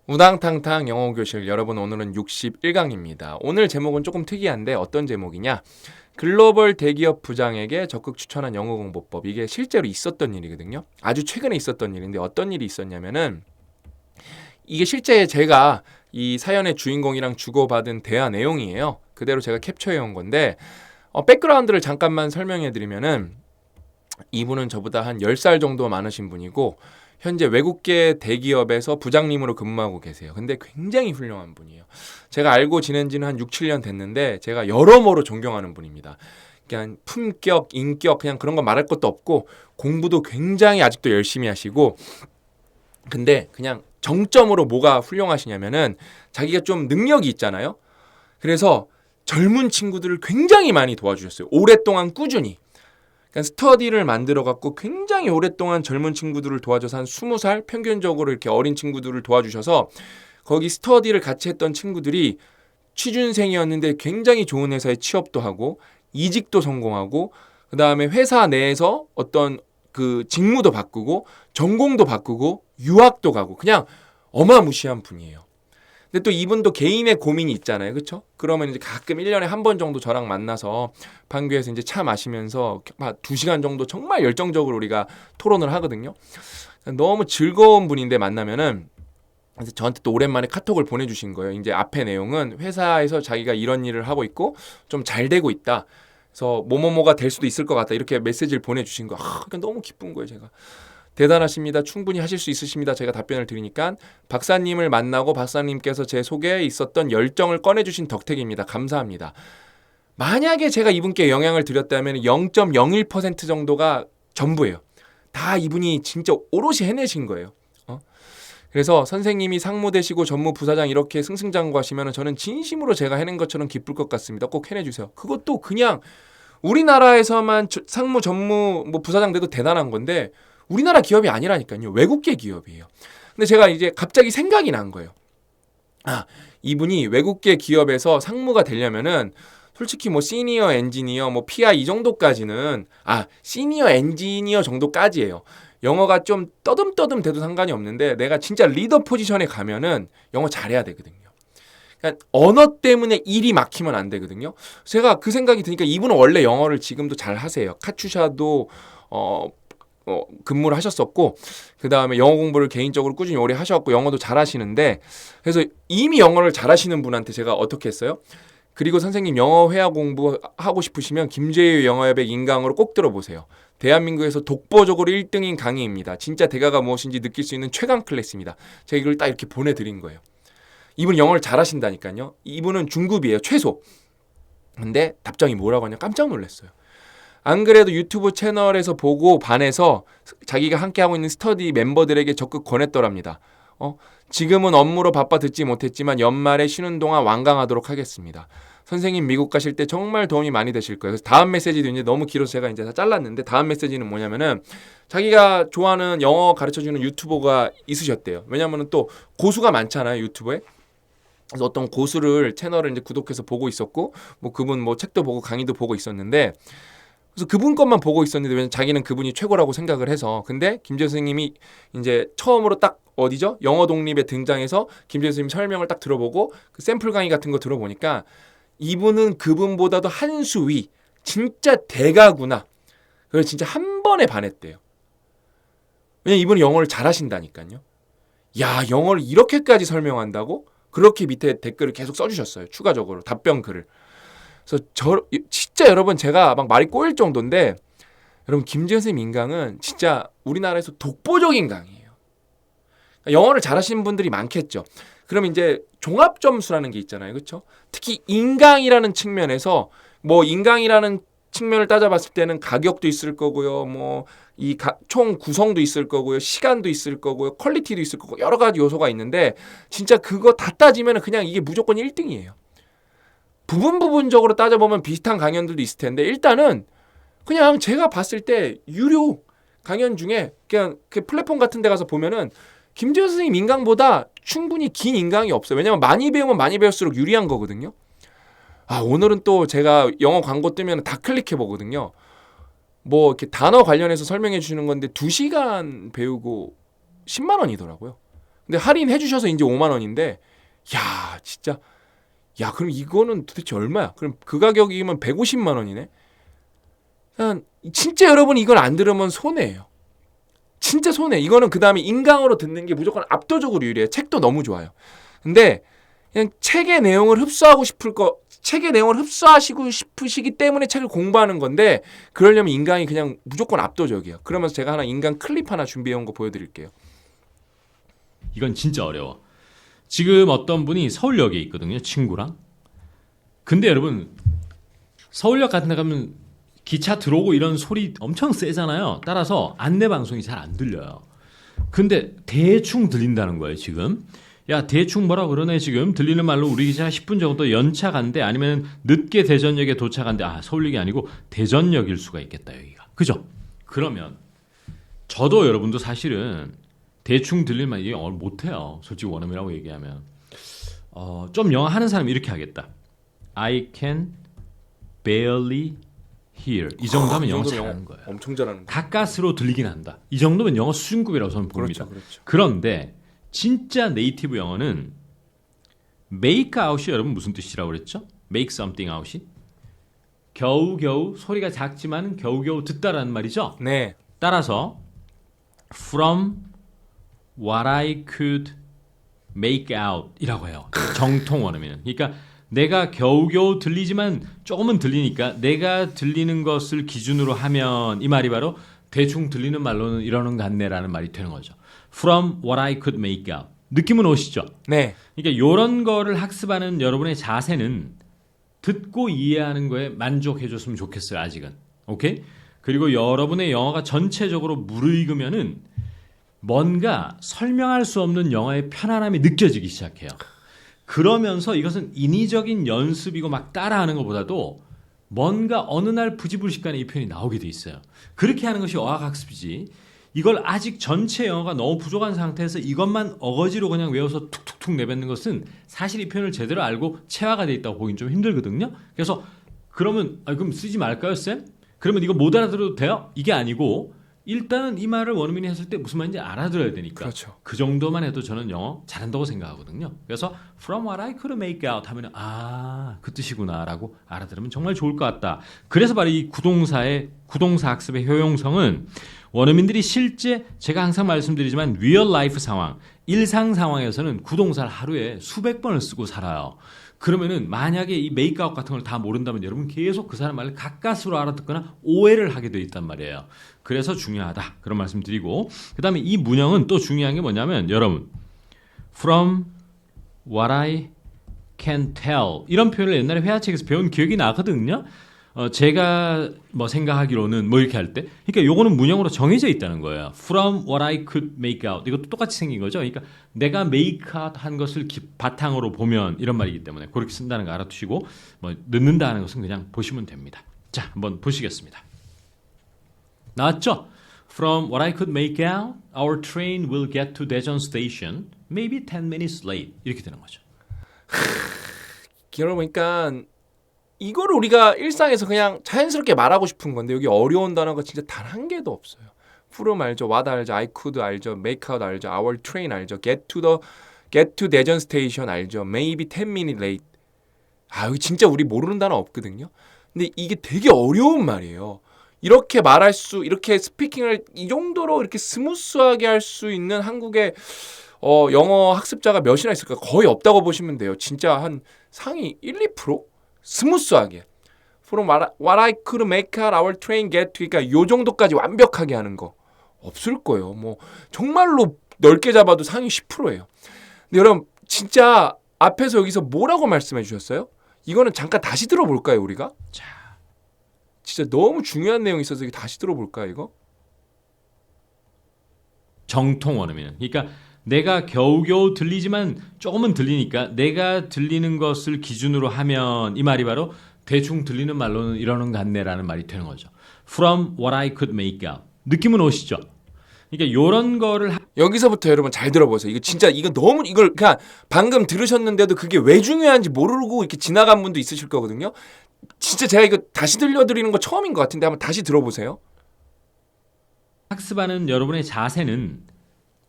우당탕탕 영어교실 여러분, 오늘은 61강입니다. 오늘 제목은 조금 특이한데 어떤 제목이냐? 글로벌 대기업 부장에게 적극 추천한 영어 공부법. 이게 실제로 있었던 일이거든요. 아주 최근에 있었던 일인데 어떤 일이 있었냐면은 이게 실제 제가 이 사연의 주인공이랑 주고받은 대화 내용이에요. 그대로 제가 캡처해 온 건데 백그라운드를 잠깐만 설명해 드리면은 이분은 저보다 한 10살 정도 많으신 분이고 현재 외국계 대기업에서 부장님으로 근무하고 계세요. 근데 굉장히 훌륭한 분이에요. 제가 알고 지낸 지는 한 6, 7년 됐는데 제가 여러모로 존경하는 분입니다. 그냥 품격, 인격 그냥 그런 거 말할 것도 없고 공부도 굉장히 아직도 열심히 하시고, 근데 그냥 정점으로 뭐가 훌륭하시냐면은 자기가 좀 능력이 있잖아요. 그래서 젊은 친구들을 굉장히 많이 도와주셨어요. 오랫동안 꾸준히. 그러니까 스터디를 만들어 갖고 굉장히 오랫동안 젊은 친구들을 도와줘서 한 20살 평균적으로 이렇게 어린 친구들을 도와주셔서 거기 스터디를 같이 했던 친구들이 취준생이었는데 굉장히 좋은 회사에 취업도 하고 이직도 성공하고, 그다음에 회사 내에서 어떤 그 직무도 바꾸고 전공도 바꾸고 유학도 가고 그냥 어마무시한 분이에요. 근데 또 이분도 개인의 고민이 있잖아요. 그렇죠? 그러면 이제 가끔 1년에 한 번 정도 저랑 만나서 판교에서 이제 차 마시면서 2시간 정도 정말 열정적으로 우리가 토론을 하거든요. 너무 즐거운 분인데 만나면은 그래서 저한테 또 오랜만에 카톡을 보내주신 거예요. 이제 앞에 내용은 회사에서 자기가 이런 일을 하고 있고 좀 잘 되고 있다. 그래서 뭐뭐뭐가 될 수도 있을 것 같다. 이렇게 메시지를 보내주신 거. 그러니까 너무 기쁜 거예요, 제가. 대단하십니다. 충분히 하실 수 있으십니다. 제가 답변을 드리니까 박사님을 만나고 박사님께서 제 속에 있었던 열정을 꺼내주신 덕택입니다. 감사합니다. 만약에 제가 이분께 영향을 드렸다면 0.01% 정도가 전부예요. 다 이분이 진짜 오롯이 해내신 거예요. 그래서 선생님이 상무 되시고 전무 부사장 이렇게 승승장구하시면 저는 진심으로 제가 해낸 것처럼 기쁠 것 같습니다. 꼭 해내주세요. 그것도 그냥 우리나라에서만 상무 전무 뭐 부사장 돼도 대단한 건데 우리나라 기업이 아니라니까요. 외국계 기업이에요. 근데 제가 이제 갑자기 생각이 난 거예요. 이분이 외국계 기업에서 상무가 되려면은 솔직히 뭐 시니어 엔지니어 뭐 PI 이 정도까지는 시니어 엔지니어 정도까지예요. 영어가 좀 떠듬떠듬 돼도 상관이 없는데 내가 진짜 리더 포지션에 가면은 영어 잘해야 되거든요. 그러니까 언어 때문에 일이 막히면 안 되거든요. 제가 그 생각이 드니까 이분은 원래 영어를 지금도 잘 하세요. 카츄샤도 근무를 하셨었고, 그 다음에 영어 공부를 개인적으로 꾸준히 오래 하셔갖고 영어도 잘하시는데, 그래서 이미 영어를 잘하시는 분한테 제가 어떻게 했어요? 그리고 선생님 영어 회화 공부하고 싶으시면 김재유 영어협의 인강으로 꼭 들어보세요. 대한민국에서 독보적으로 1등인 강의입니다. 진짜 대가가 무엇인지 느낄 수 있는 최강 클래스입니다. 제가 이걸 딱 이렇게 보내드린 거예요. 이분 영어를 잘하신다니까요. 이분은 중급이에요. 최소. 근데 답장이 뭐라고 하냐, 깜짝 놀랐어요. 안 그래도 유튜브 채널에서 보고 반해서 자기가 함께하고 있는 스터디 멤버들에게 적극 권했더랍니다. 지금은 업무로 바빠 듣지 못했지만 연말에 쉬는 동안 완강하도록 하겠습니다. 선생님 미국 가실 때 정말 도움이 많이 되실 거예요. 그래서 다음 메시지도 이제 너무 길어서 제가 이제 다 잘랐는데, 다음 메시지는 뭐냐면은 자기가 좋아하는 영어 가르쳐주는 유튜버가 있으셨대요. 왜냐면은 또 고수가 많잖아요, 유튜브에. 그래서 어떤 고수를 채널을 이제 구독해서 보고 있었고, 뭐 그분 뭐 책도 보고 강의도 보고 있었는데, 그래서 그분 것만 보고 있었는데 왜냐면 자기는 그분이 최고라고 생각을 해서. 근데 김재수 선생님이 이제 처음으로 딱 어디죠? 영어 독립에 등장해서 김재수 선생님 설명을 딱 들어보고 그 샘플 강의 같은 거 들어보니까 이분은 그분보다도 한 수 위, 진짜 대가구나. 그래서 진짜 한 번에 반했대요. 왜냐면 이분은 영어를 잘하신다니까요. 야, 영어를 이렇게까지 설명한다고? 그렇게 밑에 댓글을 계속 써주셨어요. 추가적으로 답변 글을. 그래서 진짜 여러분 제가 막 말이 꼬일 정도인데, 여러분 김재현 선생님 인강은 진짜 우리나라에서 독보적인 강의예요. 영어를 잘하시는 분들이 많겠죠. 그럼 이제 종합 점수라는 게 있잖아요. 그렇죠? 특히 인강이라는 측면에서 뭐 인강이라는 측면을 따져봤을 때는 가격도 있을 거고요. 뭐 이 총 구성도 있을 거고요. 시간도 있을 거고요. 퀄리티도 있을 거고 여러 가지 요소가 있는데 진짜 그거 다 따지면 그냥 이게 무조건 1등이에요. 부분적으로 따져보면 비슷한 강연들도 있을 텐데 일단은 그냥 제가 봤을 때 유료 강연 중에 그냥 그 플랫폼 같은 데 가서 보면은 김재현 선생님 인강보다 충분히 긴 인강이 없어요. 왜냐면 많이 배우면 많이 배울수록 유리한 거거든요. 오늘은 또 제가 영어 광고 뜨면 다 클릭해 보거든요. 뭐 이렇게 단어 관련해서 설명해 주시는 건데 2시간 배우고 10만 원이더라고요. 근데 할인해 주셔서 이제 5만 원인데 야, 진짜 야, 그럼 이거는 도대체 얼마야? 그럼 그 가격이면 150만 원이네. 진짜 여러분 이걸 안 들으면 손해예요. 진짜 손해. 이거는 그다음에 인강으로 듣는 게 무조건 압도적으로 유리해요. 책도 너무 좋아요. 근데 그냥 책의 내용을 책의 내용을 흡수하시고 싶으시기 때문에 책을 공부하는 건데 그러려면 인강이 그냥 무조건 압도적이에요. 그러면서 제가 하나 인강 클립 하나 준비해 온 거 보여드릴게요. 이건 진짜 어려워. 지금 어떤 분이 서울역에 있거든요. 친구랑. 근데 여러분 서울역 같은 데 가면 기차 들어오고 이런 소리 엄청 세잖아요. 따라서 안내 방송이 잘 안 들려요. 근데 대충 들린다는 거예요, 지금. 야, 대충 뭐라 그러네, 지금. 들리는 말로 우리 기차가 10분 정도 연차 간대, 아니면 늦게 대전역에 도착한대. 아, 서울역이 아니고 대전역일 수가 있겠다, 여기가. 그죠? 그러면 저도 여러분도 사실은 대충 들릴 말 이게 영어를 못해요. 솔직히 원어민이라고 얘기하면. 좀 영어 하는 사람이 이렇게 하겠다. I can barely hear. 이 정도 하면 영어 잘하는 거예요. 엄청 잘하는 거예요. 가까스로 들리긴 한다. 이 정도면 영어 수준급이라고 저는 봅니다. 그렇죠. 그런데 진짜 네이티브 영어는 make out이 여러분 무슨 뜻이라고 그랬죠? make something out이? 겨우겨우 소리가 작지만 겨우겨우 듣다라는 말이죠. 네. 따라서 from what I could make out 이라고 해요. 정통 원어민은. 그러니까 내가 겨우겨우 들리지만 조금은 들리니까 내가 들리는 것을 기준으로 하면 이 말이 바로 대충 들리는 말로는 이러는 것 같네라는 말이 되는 거죠. From what I could make out. 느낌은 오시죠? 네. 그러니까 이런 거를 학습하는 여러분의 자세는 듣고 이해하는 거에 만족해 줬으면 좋겠어요. 아직은. 오케이? 그리고 여러분의 영어가 전체적으로 무르익으면은 뭔가 설명할 수 없는 영어의 편안함이 느껴지기 시작해요. 그러면서 이것은 인위적인 연습이고 막 따라하는 것보다도 뭔가 어느 날 부지불식간에 이 표현이 나오게 돼 있어요. 그렇게 하는 것이 어학학습이지. 이걸 아직 전체 영어가 너무 부족한 상태에서 이것만 어거지로 그냥 외워서 툭툭툭 내뱉는 것은 사실 이 표현을 제대로 알고 체화가 돼 있다고 보긴 좀 힘들거든요. 그래서 그러면 그럼 쓰지 말까요, 쌤? 그러면 이거 못 알아들어도 돼요? 이게 아니고 일단은 이 말을 원어민이 했을 때 무슨 말인지 알아들어야 되니까. 그렇죠. 그 정도만 해도 저는 영어 잘한다고 생각하거든요. 그래서 from what I could make out 하면 그 뜻이구나라고 알아들으면 정말 좋을 것 같다. 그래서 바로 이 구동사 학습의 효용성은 원어민들이 실제 제가 항상 말씀드리지만 real life 상황, 일상 상황에서는 구동사를 하루에 수백 번을 쓰고 살아요. 그러면은 만약에 이 메이크아웃 같은 걸 다 모른다면 여러분 계속 그 사람 말을 가까스로 알아듣거나 오해를 하게 돼 있단 말이에요. 그래서 중요하다. 그런 말씀 드리고 그다음에 이 문형은 또 중요한 게 뭐냐면 여러분 from what I can tell 이런 표현을 옛날에 회화책에서 배운 기억이 나거든요. 제가 뭐 생각하기로는 뭐 이렇게 할 때 그러니까 요거는 문형으로 정해져 있다는 거예요. From what I could make out 이것도 똑같이 생긴 거죠. 그러니까 내가 make out 한 것을 바탕으로 보면 이런 말이기 때문에 그렇게 쓴다는 거 알아두시고 뭐 넣는다 하는 것은 그냥 보시면 됩니다. 자, 한번 보시겠습니다. 나왔죠? From what I could make out, our train will get to Daejeon Station maybe 10 minutes late 이렇게 되는 거죠. 여러분 그러니까 이거를 우리가 일상에서 그냥 자연스럽게 말하고 싶은 건데 여기 어려운 단어가 진짜 단 한 개도 없어요. from 알죠, what 알죠, I could 알죠, make out 알죠, our train 알죠, get to Daejeon Station 알죠, maybe 10 minutes late. 여기 진짜 우리 모르는 단어 없거든요. 근데 이게 되게 어려운 말이에요. 이렇게 스피킹을 이 정도로 이렇게 스무스하게 할 수 있는 한국의 영어 학습자가 몇이나 있을까? 거의 없다고 보시면 돼요. 진짜 한 상위 1, 2%? 스무스하게. From what I could make out our train get to. 그러니까 요 정도까지 완벽하게 하는 거 없을 거예요. 뭐 정말로 넓게 잡아도 상위 10%예요. 근데 여러분 진짜 앞에서 여기서 뭐라고 말씀해 주셨어요? 이거는 잠깐 다시 들어볼까요, 우리가? 자, 진짜 너무 중요한 내용이 있어서 다시 들어볼까요, 이거? 정통 원어민은. 그러니까 내가 겨우겨우 들리지만 조금은 들리니까 내가 들리는 것을 기준으로 하면 이 말이 바로 대충 들리는 말로는 이러는 것 같네라는 말이 되는 거죠. From what I could make out. 느낌은 오시죠? 그러니까 요런 거를 여기서부터 여러분 잘 들어보세요. 이거 너무 이걸 그냥 방금 들으셨는데도 그게 왜 중요한지 모르고 이렇게 지나간 분도 있으실 거거든요. 진짜 제가 이거 다시 들려드리는 거 처음인 것 같은데 한번 다시 들어보세요. 학습하는 여러분의 자세는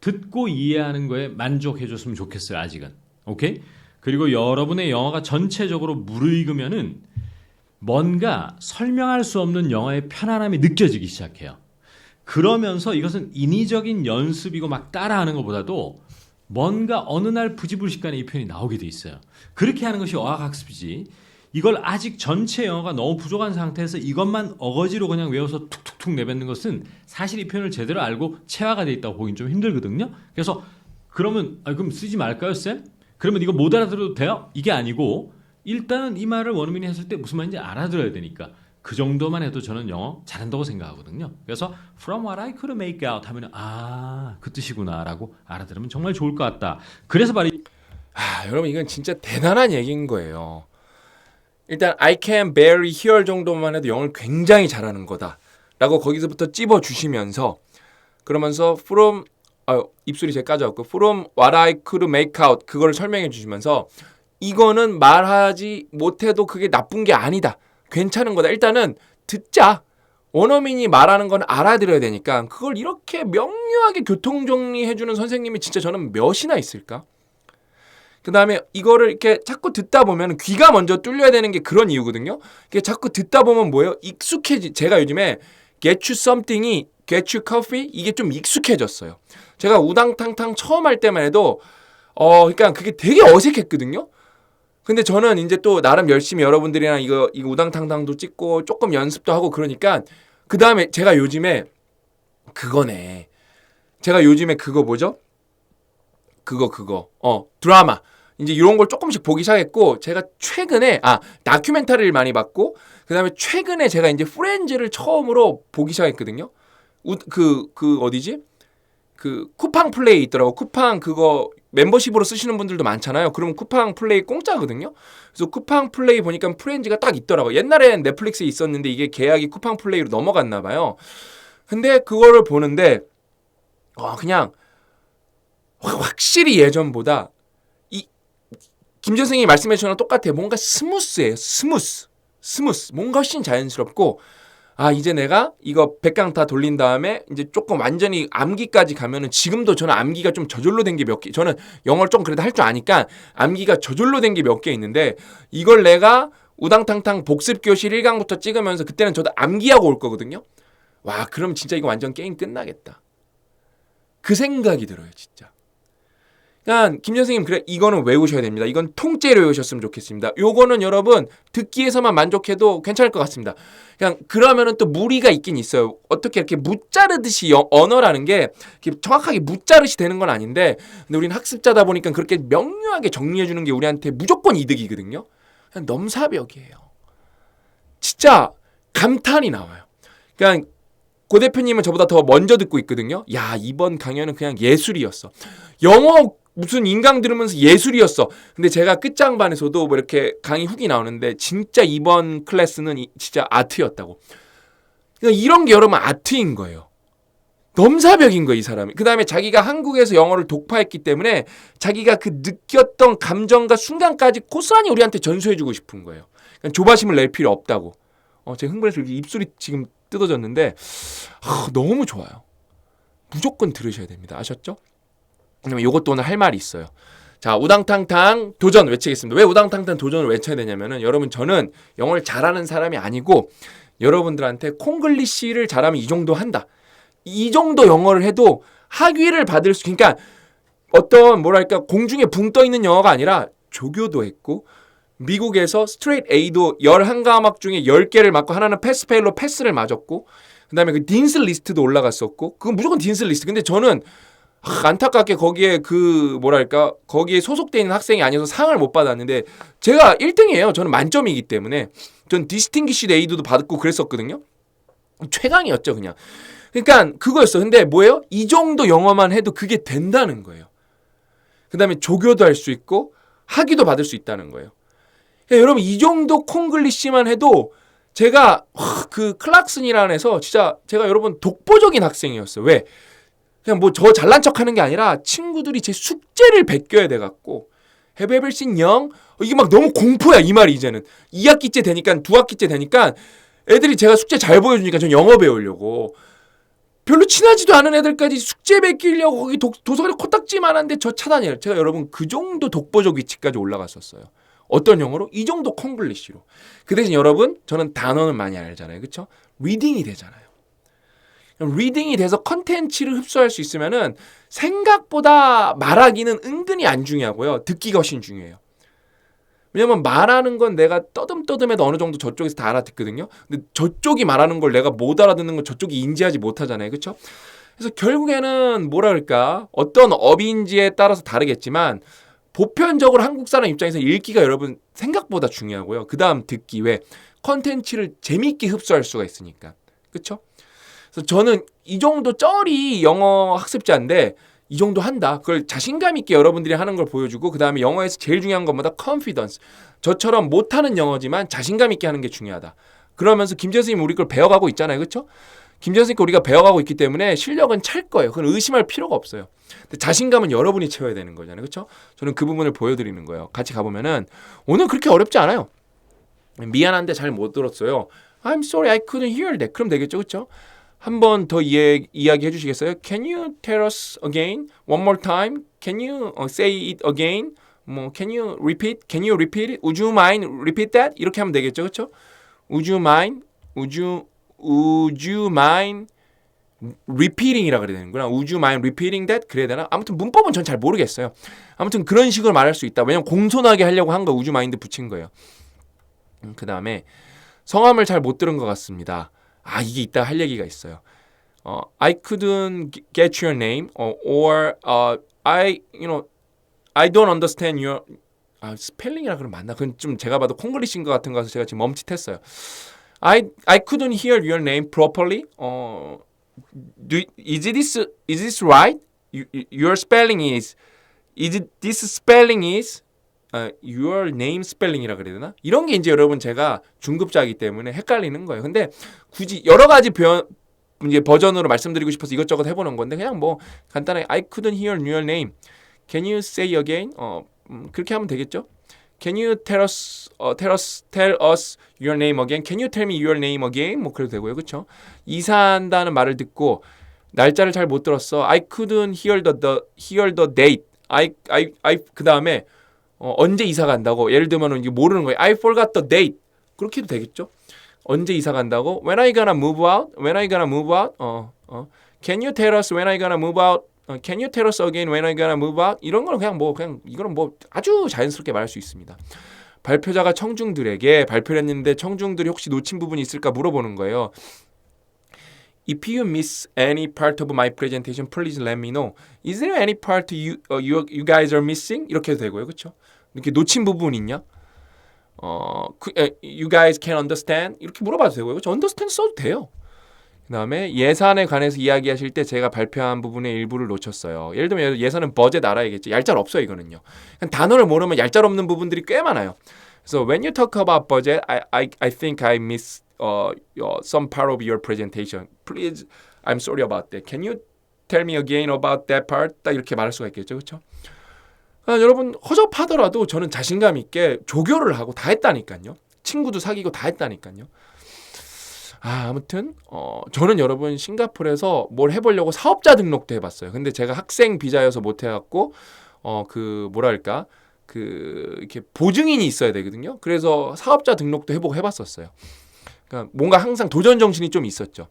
듣고 이해하는 거에 만족해줬으면 좋겠어요. 아직은. 오케이? 그리고 여러분의 영어가 전체적으로 무르익으면은 뭔가 설명할 수 없는 영어의 편안함이 느껴지기 시작해요. 그러면서 이것은 인위적인 연습이고 막 따라하는 것보다도 뭔가 어느 날 부지불식간에 이 표현이 나오게 돼 있어요. 그렇게 하는 것이 어학학습이지. 이걸 아직 전체 영어가 너무 부족한 상태에서 이것만 어거지로 그냥 외워서 툭툭툭 내뱉는 것은 사실 이 표현을 제대로 알고 체화가 돼 있다고 보긴 좀 힘들거든요. 그래서 그러면 그럼 쓰지 말까요, 쌤? 그러면 이거 못 알아들어도 돼요? 이게 아니고 일단은 이 말을 원어민이 했을 때 무슨 말인지 알아들어야 되니까 그 정도만 해도 저는 영어 잘한다고 생각하거든요. 그래서 from what I could make out 하면 그 뜻이구나라고 알아들으면 정말 좋을 것 같다. 그래서 바로 여러분 이건 진짜 대단한 얘기인 거예요. 일단 I can barely hear 정도만 해도 영어를 굉장히 잘하는 거다라고 거기서부터 찝어주시면서 그러면서 from 입술이 제일 까져갖고 from what I could make out 그거를 설명해 주시면서 이거는 말하지 못해도 그게 나쁜 게 아니다. 괜찮은 거다. 일단은 듣자. 원어민이 말하는 건 알아들어야 되니까 그걸 이렇게 명료하게 교통정리해주는 선생님이 진짜 저는 몇이나 있을까? 그 다음에 이거를 이렇게 자꾸 듣다 보면 귀가 먼저 뚫려야 되는 게 그런 이유거든요. 이게 자꾸 듣다 보면 뭐예요? 제가 요즘에 get you something이 get you coffee 이게 좀 익숙해졌어요. 제가 우당탕탕 처음 할 때만 해도 그러니까 그게 되게 어색했거든요. 근데 저는 이제 또 나름 열심히 여러분들이랑 이거 우당탕탕도 찍고 조금 연습도 하고 그러니까 그 다음에 제가 요즘에 그거네. 제가 요즘에 그거 뭐죠? 드라마. 이제 이런 걸 조금씩 보기 시작했고 제가 최근에 다큐멘터리를 많이 봤고 그다음에 최근에 제가 이제 프렌즈를 처음으로 보기 시작했거든요. 어디지? 그 쿠팡 플레이 있더라고. 쿠팡 그거 멤버십으로 쓰시는 분들도 많잖아요. 그러면 쿠팡 플레이 공짜거든요. 그래서 쿠팡 플레이 보니까 프렌즈가 딱 있더라고. 옛날엔 넷플릭스에 있었는데 이게 계약이 쿠팡 플레이로 넘어갔나 봐요. 근데 그거를 보는데 그냥 확실히 예전보다 김 선생님이 말씀해 주신 거랑 똑같아요. 뭔가 스무스해요. 스무스. 뭔가 훨씬 자연스럽고 이제 내가 이거 100강 다 돌린 다음에 이제 조금 완전히 암기까지 가면은 지금도 저는 암기가 좀 저절로 된 게 몇 개, 저는 영어를 좀 그래도 할 줄 아니까 암기가 저절로 된 게 몇 개 있는데 이걸 내가 우당탕탕 복습교실 1강부터 찍으면서 그때는 저도 암기하고 올 거거든요. 와, 그럼 진짜 이거 완전 게임 끝나겠다. 그 생각이 들어요, 진짜. 그러니까 김 선생님 그래 이거는 외우셔야 됩니다. 이건 통째로 외우셨으면 좋겠습니다. 요거는 여러분 듣기에서만 만족해도 괜찮을 것 같습니다. 그냥 그러면은 또 무리가 있긴 있어요. 어떻게 이렇게 무자르듯이 언어라는 게 정확하게 무자르시 되는 건 아닌데 근데 우리는 학습자다 보니까 그렇게 명료하게 정리해 주는 게 우리한테 무조건 이득이거든요. 그냥 넘사벽이에요. 진짜 감탄이 나와요. 그냥 고 대표님은 저보다 더 먼저 듣고 있거든요. 야, 이번 강연은 그냥 예술이었어. 영어 무슨 인강 들으면서 예술이었어. 근데 제가 끝장반에서도 뭐 이렇게 강의 후기 나오는데 진짜 이번 클래스는 진짜 아트였다고. 그러니까 이런 게 여러분 아트인 거예요. 넘사벽인 거예요, 이 사람이. 그 다음에 자기가 한국에서 영어를 독파했기 때문에 자기가 그 느꼈던 감정과 순간까지 고스란히 우리한테 전수해주고 싶은 거예요. 그러니까 조바심을 낼 필요 없다고. 제가 흥분해서 입술이 지금 뜯어졌는데 너무 좋아요. 무조건 들으셔야 됩니다. 아셨죠? 그러면 이것도 오늘 할 말이 있어요. 자, 우당탕탕 도전 외치겠습니다. 왜 우당탕탕 도전을 외쳐야 되냐면은 여러분 저는 영어를 잘하는 사람이 아니고 여러분들한테 콩글리시를 잘하면 이 정도 한다. 이 정도 영어를 해도 학위를 받을 수, 그러니까 어떤 뭐랄까 공중에 붕 떠 있는 영어가 아니라 조교도 했고 미국에서 스트레이트 A도 11과목 중에 10개를 맞고 하나는 패스페일로 패스를 맞았고 그다음에 그 딘스 리스트도 올라갔었고 그건 무조건 딘스 리스트. 근데 저는 안타깝게 거기에 거기에 소속돼 있는 학생이 아니어서 상을 못 받았는데 제가 1등이에요. 저는 만점이기 때문에 전 디스팅기시드 A도 받고 그랬었거든요. 최강이었죠 그냥. 그러니까 그거였어. 근데 뭐예요? 이 정도 영어만 해도 그게 된다는 거예요. 그 다음에 조교도 할 수 있고 학위도 받을 수 있다는 거예요. 그러니까 여러분 이 정도 콩글리시만 해도 제가 그 클락슨이라는 애서 진짜 제가 여러분 독보적인 학생이었어요. 왜? 그냥 뭐 저 잘난 척하는 게 아니라 친구들이 제 숙제를 베껴야 돼갖고 Have you ever seen young? 이게 막 너무 공포야 이 말이 이제는 2학기째 되니까 2학기째 되니까 애들이 제가 숙제 잘 보여주니까 전 영어 배우려고 별로 친하지도 않은 애들까지 숙제 베끼려고 거기 도서관에 코딱지만한데 저 차단해요. 제가 여러분 그 정도 독보적 위치까지 올라갔었어요. 어떤 영어로? 이 정도 콩글리시로. 그 대신 여러분 저는 단어는 많이 알잖아요. 그렇죠? 리딩이 되잖아요. 리딩이 돼서 컨텐츠를 흡수할 수 있으면은 생각보다 말하기는 은근히 안 중요하고요. 듣기가 훨씬 중요해요. 왜냐면 말하는 건 내가 떠듬떠듬해도 어느 정도 저쪽에서 다 알아듣거든요. 근데 저쪽이 말하는 걸 내가 못 알아듣는 건 저쪽이 인지하지 못하잖아요. 그렇죠? 그래서 결국에는 뭐라 그럴까? 어떤 업인지에 따라서 다르겠지만 보편적으로 한국 사람 입장에서 읽기가 여러분 생각보다 중요하고요. 그다음 듣기 왜 컨텐츠를 재미있게 흡수할 수가 있으니까. 그렇죠? 그래서 저는 이 정도 쩔이 영어 학습자인데 이 정도 한다. 그걸 자신감 있게 여러분들이 하는 걸 보여주고 그 다음에 영어에서 제일 중요한 것보다 confidence. 저처럼 못하는 영어지만 자신감 있게 하는 게 중요하다. 그러면서 김재현 선생님 우리 걸 배워가고 있잖아요. 그렇죠? 김재현 선생님 우리가 배워가고 있기 때문에 실력은 찰 거예요. 그건 의심할 필요가 없어요. 근데 자신감은 여러분이 채워야 되는 거잖아요. 그렇죠? 저는 그 부분을 보여드리는 거예요. 같이 가보면은 오늘 그렇게 어렵지 않아요. 미안한데 잘 못 들었어요. I'm sorry I couldn't hear that. 그럼 되겠죠. 그렇죠? 한 번 더 이야기해 주시겠어요? Can you tell us again? One more time? Can you say it again? 뭐 Can you repeat? Can you repeat it? Would you mind repeat that? 이렇게 하면 되겠죠, 그렇죠? Would you mind? Would you mind repeating이라 그래야 되는구나. Would you mind repeating that? 그래야 되나? 아무튼 문법은 전 잘 모르겠어요. 아무튼 그런 식으로 말할 수 있다. 왜냐면 공손하게 하려고 한 거 Would you mind 붙인 거예요. 그 다음에 성함을 잘 못 들은 것 같습니다. 아 이게 이따 할 얘기가 있어요. I couldn't get your name, or I don't understand your 스펠링이라 그러면 맞나? 그건 좀 제가 봐도 콩글리시인 것 같은 거라서 제가 지금 멈칫했어요. I couldn't hear your name properly. Is this right? Your spelling is this spelling is your name spelling이라 그래야 되나? 이런 게 이제 여러분 제가 중급자이기 때문에 헷갈리는 거예요. 근데 굳이 여러 가지 이제 버전으로 말씀드리고 싶어서 이것저것 해보는 건데 그냥 뭐 간단하게 I couldn't hear your name. Can you say again? 그렇게 하면 되겠죠? Can you tell us your name again? Can you tell me your name again? 뭐 그래도 되고요, 그렇죠? 이사한다는 말을 듣고 날짜를 잘 못 들었어. I couldn't hear the date. 그 다음에 언제 이사 간다고 예를 들면 이게 모르는 거예요. I forgot the date. 그렇게 해도 되겠죠? 언제 이사 간다고? When I gonna move out? When I gonna move out? Can you tell us when I gonna move out? Can you tell us again when I gonna move out? 이런 건 그냥 이거는 뭐 아주 자연스럽게 말할 수 있습니다. 발표자가 청중들에게 발표를 했는데 청중들이 혹시 놓친 부분이 있을까 물어보는 거예요. If you miss any part of my presentation, please let me know. Is there any part you guys are missing? 이렇게 해도 되고요, 그렇죠? 이렇게 놓친 부분 있냐? You guys can understand? 이렇게 물어봐도 되고요, 그렇죠? Understand 써도 돼요. 그 다음에 예산에 관해서 이야기하실 때 제가 발표한 부분의 일부를 놓쳤어요. 예를 들면 예산은 버젯 알아야겠죠. 얄짤 없어요, 이거는요. 단어를 모르면 얄짤 없는 부분들이 꽤 많아요. 그래서 when you talk about budget, I think I missed some part of your presentation. Please, I'm sorry about that. Can you tell me again about that part? 딱 이렇게 말할 수가 있겠죠, 그렇죠? 여러분 허접하더라도 저는 자신감 있게 조교를 하고 다 했다니까요. 친구도 사귀고 다 했다니까요. 아무튼 저는 여러분 싱가포르에서 뭘 해보려고 사업자 등록도 해봤어요. 근데 제가 학생 비자여서 못 해갖고 이렇게 보증인이 있어야 되거든요. 그래서 사업자 등록도 해보고 해봤었어요. 그러니까 뭔가 항상 도전 정신이 좀 있었죠.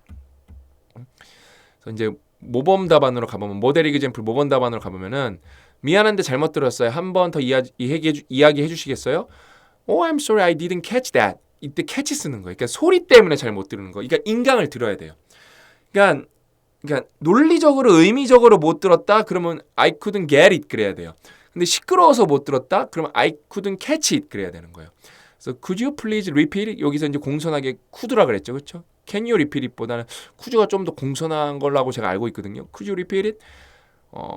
그래서 이제 모범 답안으로 가보면 모델 이그젬플 모범 답안으로 가보면은 미안한데 잘못 들었어요. 한 번 더 이야기해 주시겠어요? Oh, I'm sorry, I didn't catch that. 이때 catch 쓰는 거예요. 그러니까 소리 때문에 잘 못 들은 거. 그러니까 인강을 들어야 돼요. 그러니까 논리적으로 의미적으로 못 들었다. 그러면 I couldn't get it 그래야 돼요. 근데 시끄러워서 못 들었다. 그러면 I couldn't catch it 그래야 되는 거예요. 그래서 could you please repeat it? 여기서 이제 공손하게 could라 그랬죠, 그렇죠? Can you repeat it?보다는 could가 좀 더 공손한 걸라고 제가 알고 있거든요. Could you repeat it?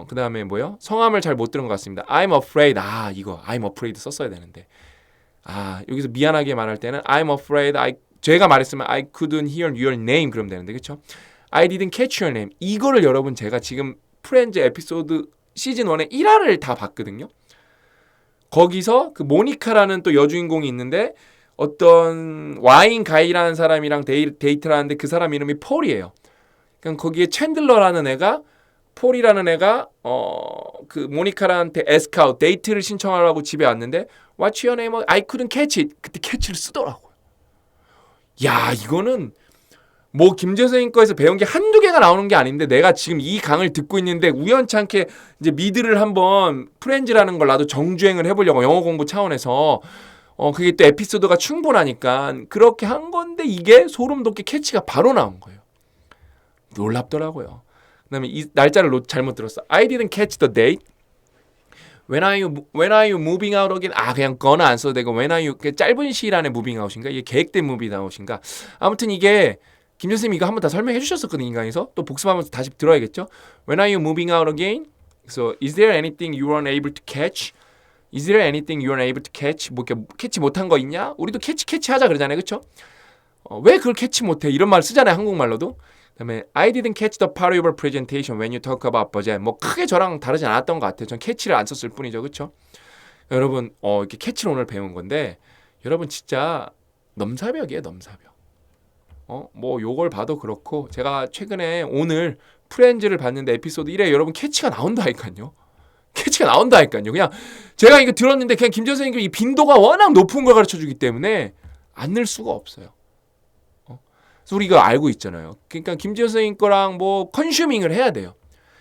그 다음에 뭐요? 성함을 잘 못 들은 것 같습니다. I'm afraid. 이거 I'm afraid 썼어야 되는데. 여기서 미안하게 말할 때는 I'm afraid. 제가 말했으면 I couldn't hear your name 그러면 되는데, 그렇죠? I didn't catch your name. 이거를 여러분 제가 지금 프렌즈 에피소드 시즌 1의 1화를 다 봤거든요. 거기서 그 모니카라는 또 여주인공이 있는데 어떤 와인 가이라는 사람이랑 데이트를 하는데 그 사람 이름이 폴이에요. 그러니까 거기에 챈들러라는 애가 폴이라는 애가 그 모니카한테 에스카우트 데이트를 신청하라고 집에 왔는데 What's your name? I couldn't catch it. 그때 캐치를 쓰더라고요. 야, 이거는 뭐 김재선님 거에서 배운 게 한두 개가 나오는 게 아닌데 내가 지금 이 강을 듣고 있는데 우연찮게 이제 미드를 한번 프렌즈라는 걸 나도 정주행을 해보려고 영어 공부 차원에서 그게 또 에피소드가 충분하니까 그렇게 한 건데 이게 소름 돋게 캐치가 바로 나온 거예요. 놀랍더라고요. 그다음에 이 날짜를 잘못 들었어. I didn't catch the date. When are you moving out again? 그냥 거나 안 써도 되고 when are you 짧은 시일 안에 moving out인가? 이게 계획된 무빙 아웃인가? 아무튼 이게 김 선생님이 이거 한번 다 설명해 주셨었거든요. 인강에서. 또 복습하면서 다시 들어야겠죠. When are you moving out again? So is there anything you weren't able to catch? Is there anything you weren't able to catch? 뭐 이렇게 캐치 못한 거 있냐? 우리도 캐치 하자 그러잖아요. 그렇죠? 왜 그걸 캐치 못해? 이런 말 쓰잖아요. 한국말로도. 그다음에 I didn't catch the part of your presentation when you talk about budget. 뭐 크게 저랑 다르진 않았던 것 같아요. 전 캐치를 안 썼을 뿐이죠. 그렇죠? 여러분 이렇게 캐치를 오늘 배운 건데 여러분 진짜 넘사벽이에요. 넘사벽. 뭐 요걸 봐도 그렇고 제가 최근에 오늘 프렌즈를 봤는데 에피소드 1에 여러분 캐치가 나온다니까요. 캐치가 나온다니까요. 그냥 제가 이거 들었는데 그냥 김 선생님이 이 빈도가 워낙 높은 걸 가르쳐 주기 때문에 안 늘 수가 없어요. 그래서 우리 이거 알고 있잖아요. 그러니까 김지현 선생님 거랑 뭐 컨슈밍을 해야 돼요.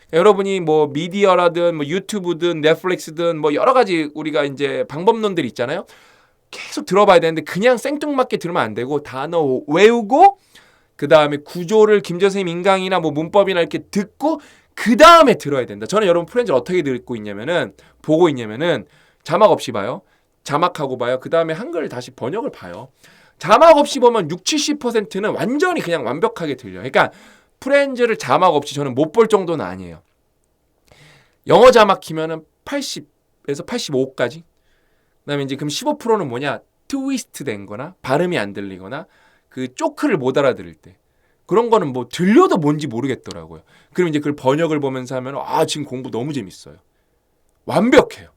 그러니까 여러분이 뭐 미디어라든 뭐 유튜브든 넷플릭스든 뭐 여러 가지 우리가 이제 방법론들이 있잖아요. 계속 들어봐야 되는데 그냥 생뚱맞게 들으면 안 되고 단어 외우고 그 다음에 구조를 김지현 선생님 인강이나 뭐 문법이나 이렇게 듣고 그 다음에 들어야 된다. 저는 여러분 프렌즈를 어떻게 듣고 있냐면은 보고 있냐면은 자막 없이 봐요. 자막하고 봐요. 그 다음에 한글 다시 번역을 봐요. 자막 없이 보면 60-70%는 완전히 그냥 완벽하게 들려요. 그러니까 프렌즈를 자막 없이 저는 못 볼 정도는 아니에요. 영어 자막 키면은 80에서 85까지. 그다음에 이제 그럼 15%는 뭐냐? 트위스트 된 거나 발음이 안 들리거나 그 쪼크를 못 알아들을 때. 그런 거는 뭐 들려도 뭔지 모르겠더라고요. 그럼 이제 그걸 번역을 보면서 하면 지금 공부 너무 재밌어요. 완벽해요.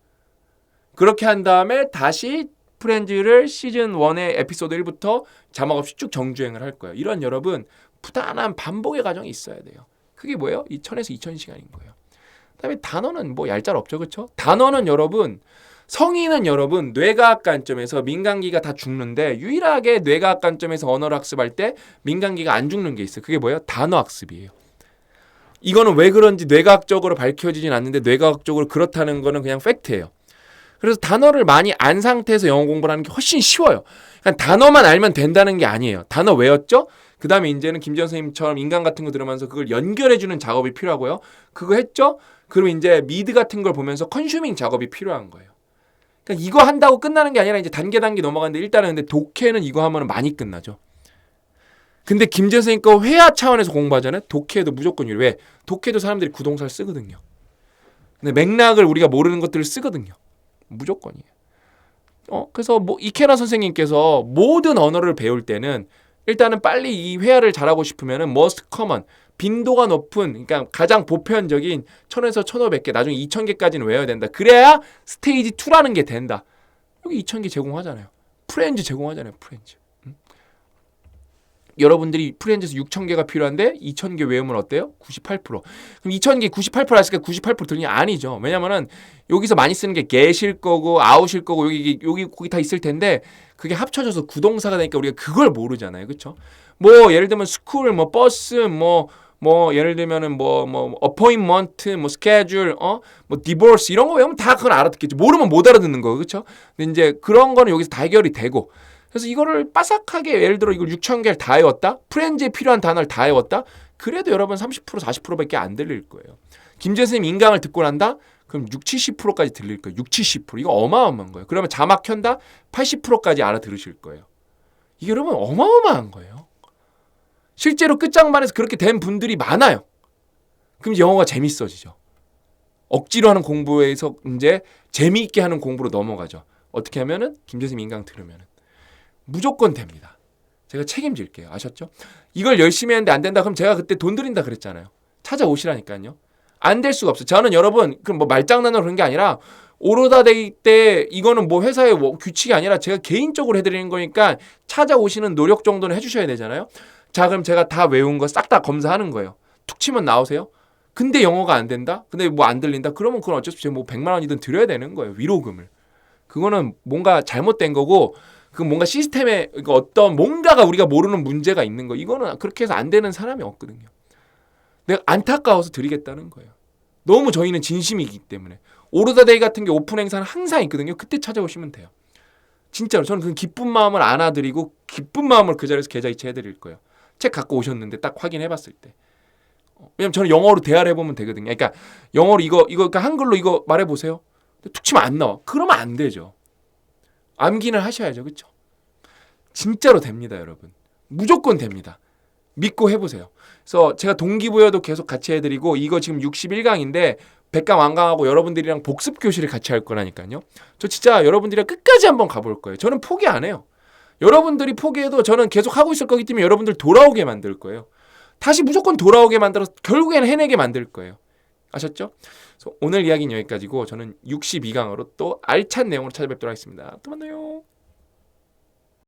그렇게 한 다음에 다시 프렌즈를 시즌 1의 에피소드 1부터 자막 없이 쭉 정주행을 할 거예요. 이런 여러분 부단한 반복의 과정이 있어야 돼요. 그게 뭐예요? 1000에서 2000시간인 거예요. 그다음에 단어는 뭐 얄짤없죠. 그렇죠? 단어는 여러분 성인은 여러분 뇌과학 관점에서 민간기가 다 죽는데 유일하게 뇌과학 관점에서 언어를 학습할 때 민간기가 안 죽는 게 있어요. 그게 뭐예요? 단어 학습이에요. 이거는 왜 그런지 뇌과학적으로 밝혀지진 않는데 뇌과학적으로 그렇다는 거는 그냥 팩트예요. 그래서 단어를 많이 안 상태에서 영어 공부를 하는 게 훨씬 쉬워요. 그러니까 단어만 알면 된다는 게 아니에요. 단어 외웠죠? 그 다음에 이제는 김지현 선생님처럼 인강 같은 거 들으면서 그걸 연결해주는 작업이 필요하고요. 그거 했죠? 그럼 이제 미드 같은 걸 보면서 컨슈밍 작업이 필요한 거예요. 그러니까 이거 한다고 끝나는 게 아니라 이제 단계 넘어가는데 일단은 근데 독해는 이거 하면 많이 끝나죠. 근데 김지현 선생님 거 회화 차원에서 공부하잖아요. 독해도 무조건 유리. 왜? 독해도 사람들이 구동사를 쓰거든요. 근데 맥락을 우리가 모르는 것들을 쓰거든요. 무조건이에요. 그래서 뭐 이케나 선생님께서 모든 언어를 배울 때는 일단은 빨리 이 회화를 잘하고 싶으면은 most common 빈도가 높은 그러니까 가장 보편적인 1000에서 1500개 나중에 2000개까지는 외워야 된다. 그래야 스테이지 2라는 게 된다. 여기 2000개 제공하잖아요. 프렌즈 제공하잖아요. 프렌즈. 여러분들이 프렌즈에서 6000개가 필요한데 2000개 외우면 어때요? 98%. 그럼 2000개 98% 했으니까 98% 들리냐? 아니죠. 왜냐면은 여기서 많이 쓰는 게 get일 거고 out일 거고 여기 거기 다 있을 텐데 그게 합쳐져서 구동사가 되니까 우리가 그걸 모르잖아요. 그렇죠? 뭐 예를 들면 school 뭐 버스 뭐 예를 들면은 뭐 appointment 뭐 schedule 뭐 divorce 이런 거 외우면 다 그건 알아듣겠죠. 모르면 못 알아듣는 거. 그렇죠? 근데 이제 그런 거는 여기서 다 해결이 되고 그래서 이거를 빠삭하게 예를 들어 이걸 6000개를 다 외웠다. 프렌즈에 필요한 단어를 다 외웠다. 그래도 여러분 30% 40%밖에 안 들릴 거예요. 김재 선생님 인강을 듣고 난다. 그럼 60-70%까지 들릴 거예요. 60-70%. 이거 어마어마한 거예요. 그러면 자막 켠다. 80%까지 알아들으실 거예요. 이게 여러분 어마어마한 거예요. 실제로 끝장반에서 그렇게 된 분들이 많아요. 그럼 영어가 재밌어지죠. 억지로 하는 공부에서 이제 재미있게 하는 공부로 넘어가죠. 어떻게 하면은 김재 선생님 인강 들으면은 무조건 됩니다. 제가 책임질게요. 아셨죠? 이걸 열심히 했는데 안 된다 그럼 제가 그때 돈 드린다 그랬잖아요. 찾아오시라니까요. 안 될 수가 없어요. 저는 여러분 그럼 뭐 말장난으로 그런 게 아니라 오로다데이 때 이거는 뭐 회사의 규칙이 아니라 제가 개인적으로 해드리는 거니까 찾아오시는 노력 정도는 해주셔야 되잖아요. 자 그럼 제가 다 외운 거 싹 다 검사하는 거예요. 툭 치면 나오세요. 근데 영어가 안 된다? 근데 뭐 안 들린다? 그러면 그건 어쩔 수 없이 뭐 100만 원이든 드려야 되는 거예요. 위로금을. 그거는 뭔가 잘못된 거고 그건 뭔가 시스템에 그러니까 어떤 뭔가가 우리가 모르는 문제가 있는 거. 이거는 그렇게 해서 안 되는 사람이 없거든요. 내가 안타까워서 드리겠다는 거예요. 너무 저희는 진심이기 때문에. 오르다데이 같은 게 오픈 행사는 항상 있거든요. 그때 찾아오시면 돼요. 진짜로 저는 그 기쁜 마음을 안아드리고 기쁜 마음을 그 자리에서 계좌 이체해드릴 거예요. 책 갖고 오셨는데 딱 확인해봤을 때. 왜냐면 저는 영어로 대화를 해보면 되거든요. 그러니까 영어로 이거 그러니까 한글로 이거 말해보세요. 툭 치면 안 나와. 그러면 안 되죠. 암기는 하셔야죠. 그렇죠? 진짜로 됩니다, 여러분. 무조건 됩니다. 믿고 해보세요. 그래서 제가 동기부여도 계속 같이 해드리고 이거 지금 61강인데 100강 완강하고 여러분들이랑 복습 교실을 같이 할 거라니까요. 저 진짜 여러분들이랑 끝까지 한번 가볼 거예요. 저는 포기 안 해요. 여러분들이 포기해도 저는 계속 하고 있을 거기 때문에 여러분들 돌아오게 만들 거예요. 다시 무조건 돌아오게 만들어서 결국에는 해내게 만들 거예요. 아셨죠? 그래서 오늘 이야기는 여기까지고 저는 62강으로 또 알찬 내용으로 찾아뵙도록 하겠습니다. 또 만나요.